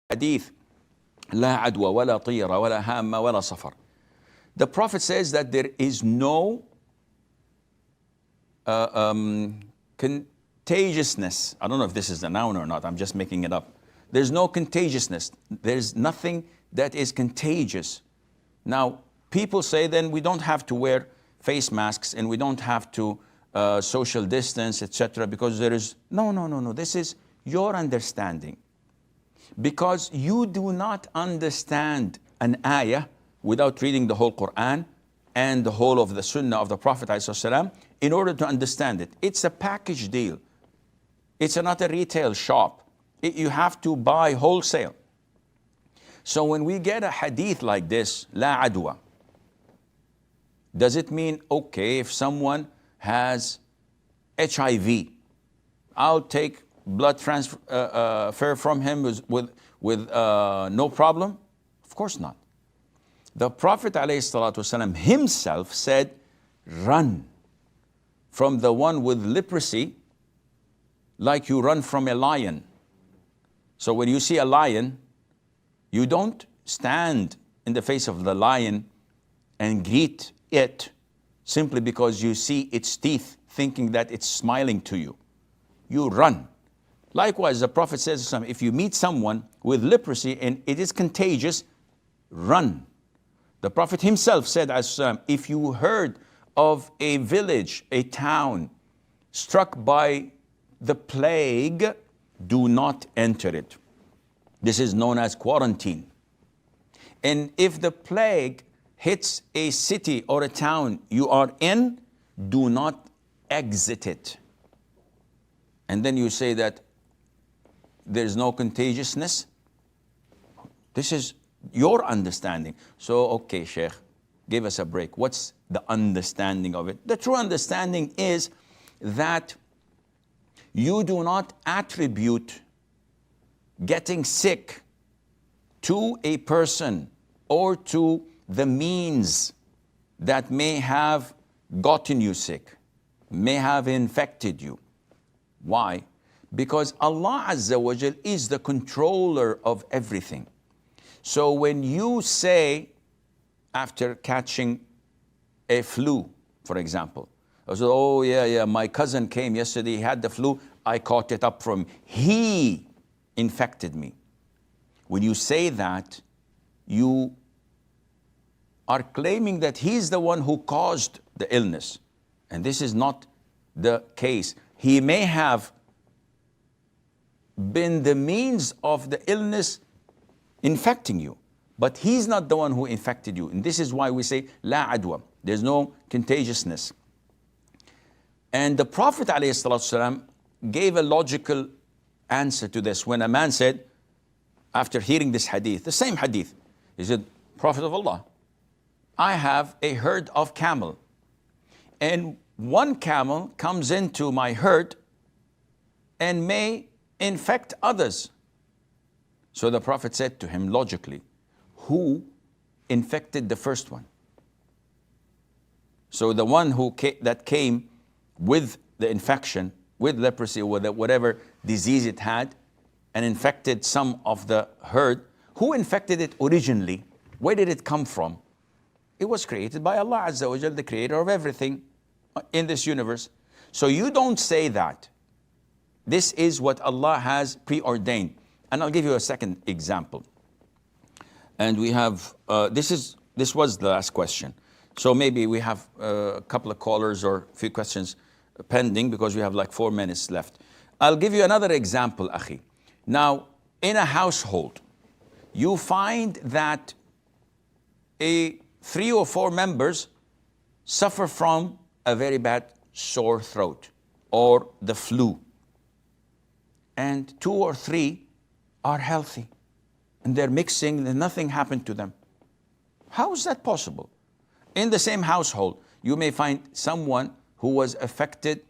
Hadith, لا عدوى ولا طيرة ولا هامة ولا صفر. The Prophet says that there is no contagiousness. I don't know if this is a noun or not. I'm just making it up. There's no contagiousness. There's nothing that is contagious. Now, people say then we don't have to wear face masks and we don't have to social distance, etc. because there is... No. This is your understanding. Because you do not understand an ayah without reading the whole Quran and the whole of the Sunnah of the Prophet ﷺ in order to understand it. It's a package deal. It's not a retail shop. You have to buy wholesale. So when we get a hadith like this, la adwa, does it mean, okay, if someone has HIV, I'll take blood transfer from him with no problem? Of course not. The Prophet ﷺ himself said, run from the one with leprosy like you run from a lion. So when you see a lion, you don't stand in the face of the lion and greet it simply because you see its teeth thinking that it's smiling to you. You run. Likewise, the Prophet says, if you meet someone with leprosy and it is contagious, run. The Prophet himself said, if you heard of a village, a town, struck by the plague, do not enter it. This is known as quarantine. And if the plague hits a city or a town you are in, do not exit it. And then you say that there's no contagiousness. This is your understanding. So, okay, Sheikh, give us a break. What's the understanding of it? The true understanding is that you do not attribute getting sick to a person or to the means that may have gotten you sick, may have infected you. Why? Because Allah Azza wa Jal is the controller of everything. So when you say, after catching a flu, for example, I said, oh yeah, my cousin came yesterday, he had the flu, I caught it up from him. He infected me. When you say that, you are claiming that he's the one who caused the illness. And this is not the case. He may have been the means of the illness infecting you, but he's not the one who infected you. And this is why we say, la adwa. There's no contagiousness. And the Prophet ﷺ gave a logical answer to this. When a man said, after hearing this hadith, the same hadith, he said, Prophet of Allah, I have a herd of camel, and one camel comes into my herd and may infect others. So the Prophet said to him logically, who infected the first one? So the one that came with the infection, with leprosy or whatever disease it had, and infected some of the herd, who infected it originally? Where did it come from? It was created by Allah Azza wa Jal, the creator of everything in this universe. So you don't say that. This is what Allah has preordained. And I'll give you a second example. And we have, this was the last question. So maybe we have a couple of callers or a few questions pending because we have like 4 minutes left. I'll give you another example, Akhi. Now, in a household, you find that 3 or 4 members suffer from a very bad sore throat or the flu. And 2 or 3 are healthy and they're mixing and nothing happened to them. How is that possible? In the same household, you may find someone who was affected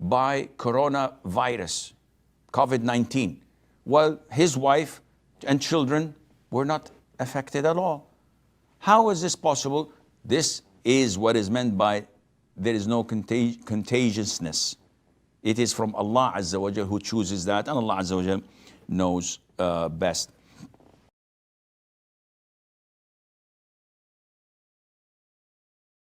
by coronavirus, COVID-19, while his wife and children were not affected at all. How is this possible? This is what is meant by there is no contagiousness. It is from Allah Azza wa Jal who chooses that, and Allah Azza wa Jal knows best.